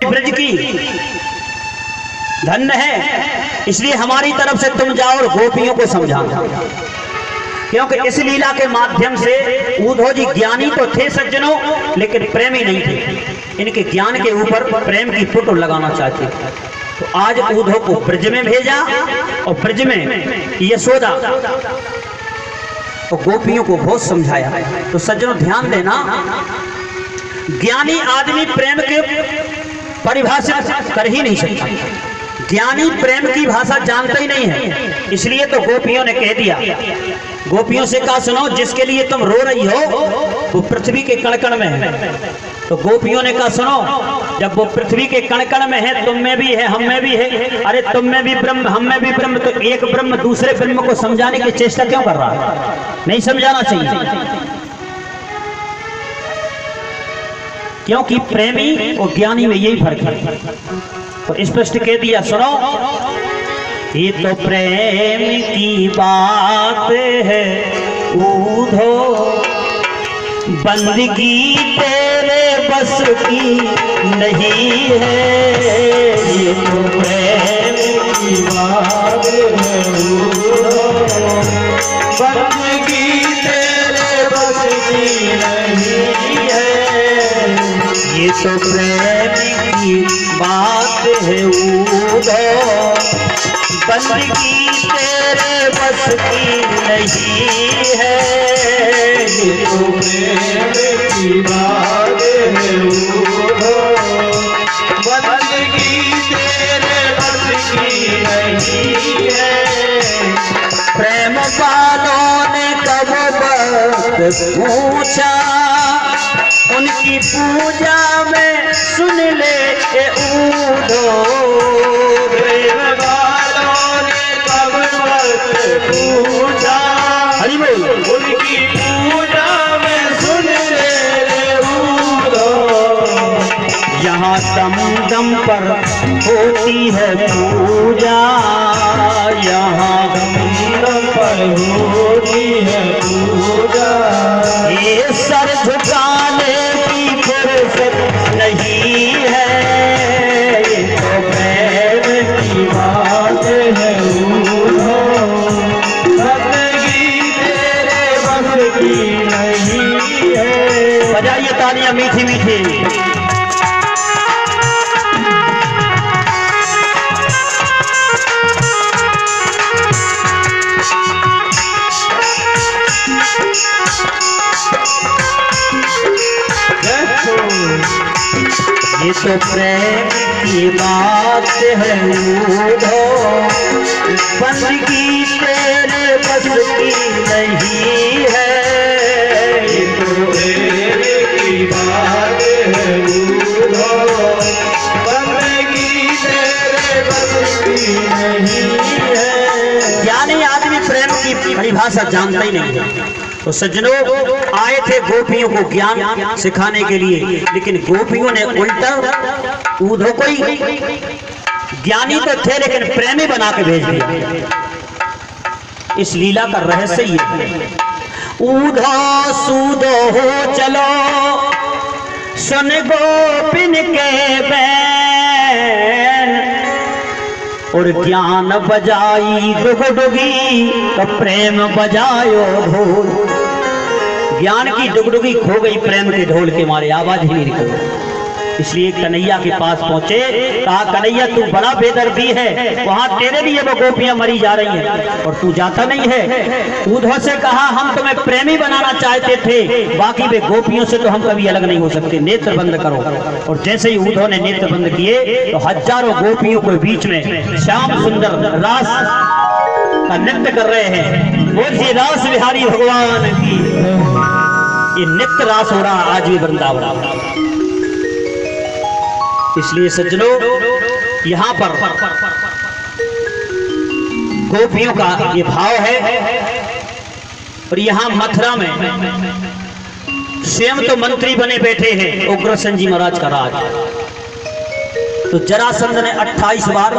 ब्रज की धन्य है, इसलिए हमारी तरफ से तुम जाओ और गोपियों को समझाना, क्योंकि इस लीला के माध्यम से उद्धव जी ज्ञानी तो थे सज्जनों, लेकिन प्रेमी नहीं थे। इनके ज्ञान के ऊपर प्रेम की फोटो लगाना चाहते। तो आज उद्धव को ब्रज में भेजा और ब्रज में यशोदा और गोपियों को बहुत समझाया। तो सज्जनों ध्यान देना, ज्ञानी आदमी प्रेम के परिभाषित कर ही नहीं सकता, ज्ञानी प्रेम की भाषा जानता ही नहीं है। इसलिए तो गोपियों ने कह दिया, गोपियों से कहा सुनो, जिसके लिए तुम रो रही हो वो पृथ्वी के कण-कण में है। तो गोपियों ने कहा सुनो, जब वो पृथ्वी के कण-कण में है, तुम में भी है, हम में भी है, अरे तुम में भी ब्रह्म, हम में भी ब्रह्म, तो एक ब्रह्म दूसरे ब्रह्म को समझाने की चेष्टा क्यों कर रहा है? नहीं समझाना चाहिए, क्योंकि प्रेमी और ज्ञानी में यही फर्क है। तो स्पष्ट कह दिया सुनो, ये तो प्रेम की बात है उद्धव, बंदगी तेरे बस की नहीं है। ये तो प्रेम की बात है उद्धव, बंदगी तेरे बस की नहीं है। ये तो प्रेम की बात है उद्धव, बंदगी तेरे बस की नहीं है। ये तो प्रेम की बात है उद्धव, बंदगी तेरे बस की नहीं है। प्रेम वालों ने कब वक्त पूछा, उनकी पूजा में सुन ले उद्धव। प्रेम वालों ने कब वक्त पूछा, हरि बोल, उनकी पूजा में सुन ले उद्धव। यहाँ दम दम पर होती है पूजा, यहाँ दम दम पर होती है पूजा। ये सर झुकाने की फुर्सत नहीं है। ये तो प्रेम की बात है उद्धव, बंदगी तेरे बस की नहीं है। बजाइए तालियां मीठी मीठी। ये तो प्रेम की बात है उद्धव, बंदगी तेरे बस की नहीं है। ये तो प्रेम की बात है उद्धव, बंदगी तेरे बस की नहीं है। ज्ञानी आदमी प्रेम की परिभाषा जानता ही नहीं है। तो सज्जनों, आए थे गोपियों को ज्ञान सिखाने के लिए, लेकिन गोपियों ने उल्टा उद्धव को ही, ज्ञानी तो थे लेकिन प्रेमी बना के भेज दिया। इस लीला का रहस्य ये है, उद्धव सूदो हो चलो, सुन गोपिन के बैन, और ज्ञान बजाई डुगडुगी तो प्रेम बजायो ढोल। ज्ञान की डुगडुगी खो गई, प्रेम के ढोल के मारे आवाज ही नहीं निकली। इसलिए कन्हैया के पास पहुंचे, कहा कन्हैया तू बड़ा बेदर्दी है, वहां तेरे लिए वो गोपियां मरी जा रही हैं और तू जाता नहीं है। उद्धव से कहा हम तुम्हें प्रेमी बनाना चाहते थे, बाकी वे गोपियों से तो हम कभी अलग नहीं हो सकते, नेत्र बंद करो। और जैसे ही उद्धव ने नेत्र बंद किए तो हजारों गोपियों के बीच में श्याम सुंदर रास का नृत्य कर रहे हैं। बोलिए रास बिहारी भगवान की। ये नित्य रास हो रहा आज भी वृंदावन। इसलिए सज्जनों, यहाँ पर गोपियों का ये भाव है। और यहाँ मथुरा में स्वयं तो मंत्री बने बैठे हैं उग्रसेन जी महाराज का राज। तो जरासंध ने 28 बार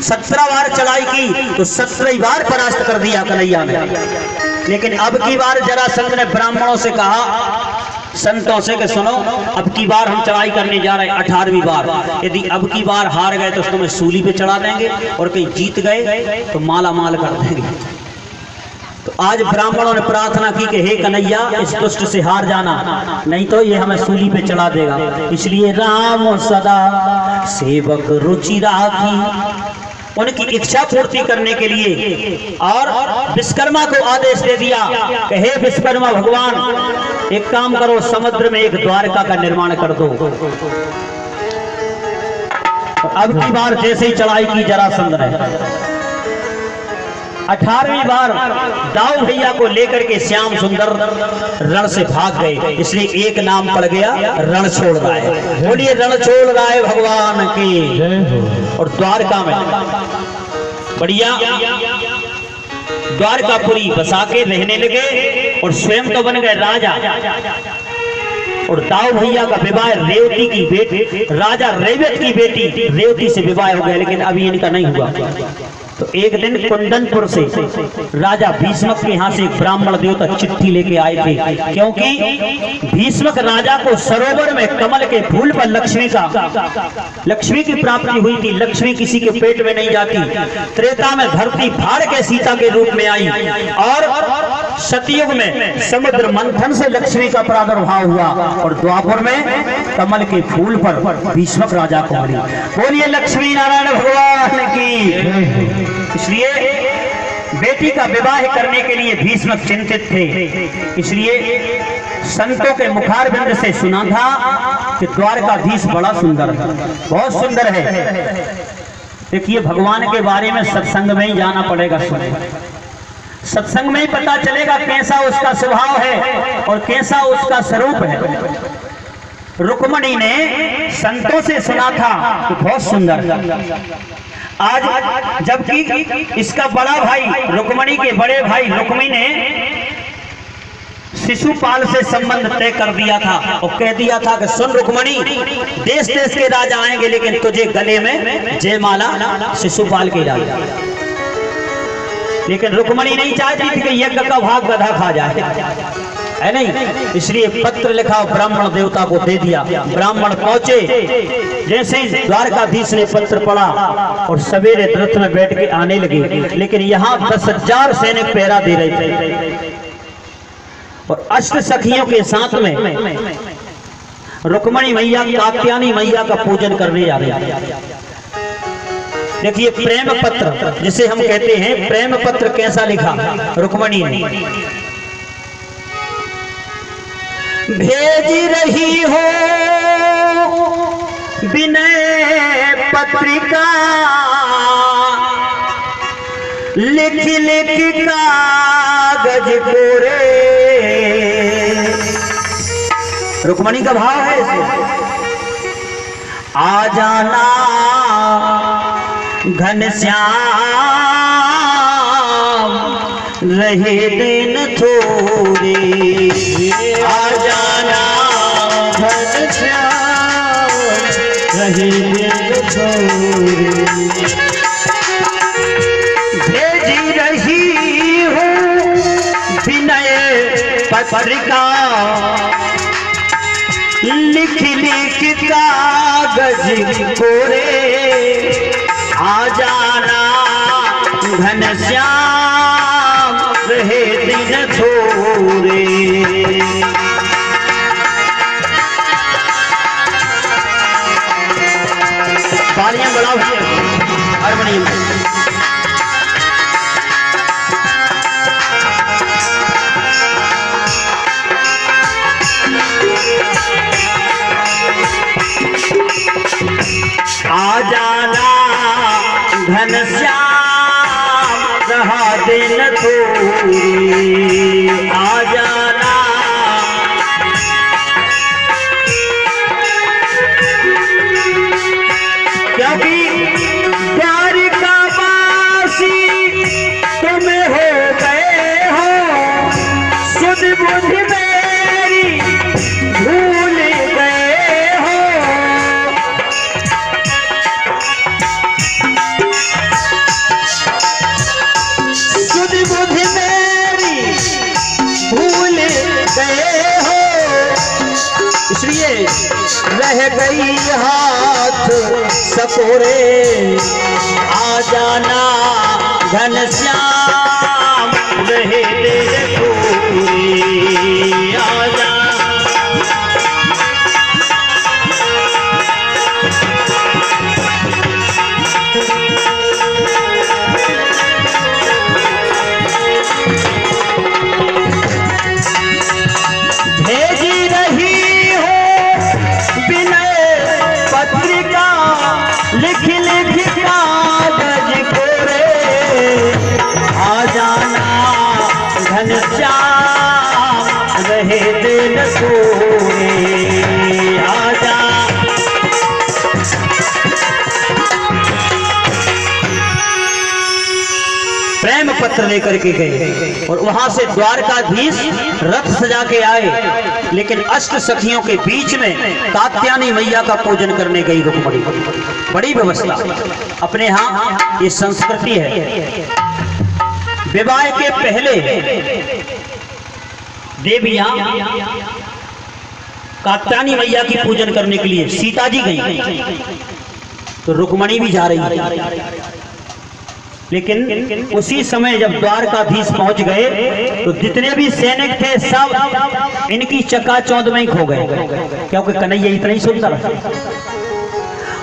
17 बार चढ़ाई की तो 17 बार परास्त कर दिया कन्हैया ने। लेकिन अब की बार जरासंध ने ब्राह्मणों से कहा संतों से कि सुनो, अब की बार हम चढ़ाई करने जा रहे हैं 18वीं बार, यदि अब की बार हार गए तो तुम्हें सूली पे चढ़ा देंगे, और कहीं जीत गए तो माला माल कर देंगे। तो आज ब्राह्मणों ने प्रार्थना की कि हे कन्हैया, इस दुष्ट से हार जाना, नहीं तो ये हमें सूली पे चढ़ा देगा। इसलिए राम सदा सेवक रुचि राखी, उनकी इच्छा पूर्ति करने के लिए और विश्वकर्मा को आदेश दे दिया कि हे विश्वकर्मा भगवान, एक काम करो, समुद्र में एक द्वारका का निर्माण कर दो। अब की बार जैसे ही चढ़ाई की जरासंध ने, 18वीं बार दाऊ भैया को लेकर के श्याम सुंदर रण से भाग गए, इसलिए एक नाम पड़ गया रण छोड़ राय। बोलिए रण छोड़ राय भगवान की। और द्वारका में बढ़िया द्वारकापुरी बसा के रहने लगे और स्वयं तो बन गए राजा। और दाऊ भैया का विवाह रेवती की बेटी, राजा रेवत की बेटी रेवती से विवाह हो गया, लेकिन अभी इनका नहीं हुआ। तो एक दिन कुंदनपुर से राजा भीष्मक के यहाँ से एक ब्राह्मण देवता चिट्ठी लेके आए थे, क्योंकि भीष्मक राजा को सरोवर में कमल के फूल पर लक्ष्मी की प्राप्ति हुई थी। लक्ष्मी किसी के पेट में नहीं जाती। त्रेता में धरती फाड़ के सीता के रूप में आई, और सतयुग में समुद्र मंथन से लक्ष्मी का प्रादुर्भाव हुआ, और द्वापर में कमल के फूल पर भीष्मक राजा को मिली। बोलिए लक्ष्मी नारायण भगवान की। इसलिए बेटी का विवाह करने के लिए भीष्मक चिंतित थे। इसलिए संतों के मुखारबिंद से सुना था कि द्वारकाधीश बड़ा सुंदर है, बहुत सुंदर है। देखिए भगवान के बारे में सत्संग में ही जाना पड़ेगा। सत्संग में ही पता चलेगा कैसा उसका स्वभाव है और कैसा उसका स्वरूप है। रुक्मणी ने संतों से सुना था कि बहुत सुंदर। आज जबकि इसका बड़ा भाई, रुक्मणी के बड़े भाई रुक्मी ने शिशुपाल से संबंध तय कर दिया था और कह दिया था कि सुन रुक्मणी, देश देश के राजा आएंगे, लेकिन तुझे गले में जयमाला शिशुपाल के डाल। लेकिन रुक्मणी नहीं चाहती थी कि यज्ञ का भाग गधा खा जाए, है नहीं। इसलिए पत्र लिखा, ब्राह्मण देवता को दे दिया। ब्राह्मण पहुंचे, जैसे ही द्वारकाधीश ने पत्र पढ़ा और सवेरे रथ में बैठ के आने लगे, लेकिन यहाँ 10,000 सैनिक पहरा दे रहे थे और अष्ट सखियों के साथ में रुक्मणी मैया, कात्यायनी मैया का पूजन करने जा रहे। देखिए प्रेम पत्र जिसे हम कहते हैं, प्रेम पत्र कैसा लिखा रुक्मणी ने। भेज रही हो विनय पत्रिका, लिख लिख कागज कोरे। रुक्मणी का भाव है इसे। आ जाना घनश्याम, रहे दिन थोड़े। आ जाना घनश्याम, रहे दिन थोड़े। भेजी रही हूँ विनय पत्रिका, लिख लिख कागज कोरे। आ जाना घनश्याम, रहे दिन थोड़े। तालियां बढ़ाओ हारमोनियम। आ जाना घनश्याम, रहा दिन थोड़ी। आ जाना क्योंकि द्वारिका वासी तुम हो गए हो, सुध बुध मेरी भूल गए हो। सुध बुध मेरी इसलिए रह गई हाथ सकोरे, आ जाना घनश्याम रहे तेरे पूरे, आ जाना। भेजी रही हो विनय पत्रिका, लिख लिख कागज कोरे, आ जाना घनश्याम रहे दिन सोए, आ जा। प्रेम पत्र लेकर के गए और वहां से द्वारकाधीश रथ सजा के आए, लेकिन अष्ट सखियों के बीच में कात्यायनी मैया का पूजन करने गई रुक्मिणी। बड़ी व्यवस्था, अपने यहाँ ये संस्कृति है। विवाह के पहले देवियां कात्यायनी मैया की पूजन करने के लिए सीता जी गई, तो रुक्मिणी भी जा रही है। लेकिन उसी समय जब द्वारकाधीश पहुंच गए तो जितने भी सैनिक थे सब इनकी चकाचौंध में खो गए, क्योंकि कन्हैया इतना ही सुंदर है।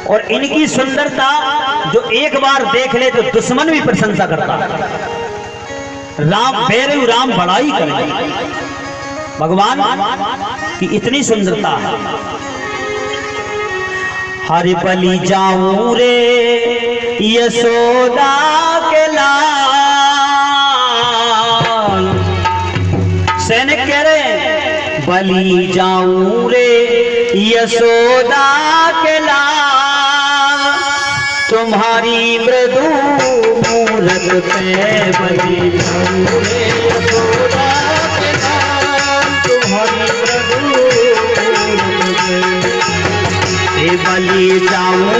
और इनकी सुंदरता जो एक बार देख ले तो दुश्मन भी प्रशंसा करता। राम बेरु राम बड़ाई करे, भगवान की इतनी सुंदरता है। हरि बलि जाऊं रे यशोदा के लाल, सैनिक कह रहे बलि जाऊं रे यशोदा के लाल, तुम्हारी मृदु मूरत पे बलि जाऊं रे यशोदा के लाल, तुम्हारी मृदु मूरत पे बलि जाऊं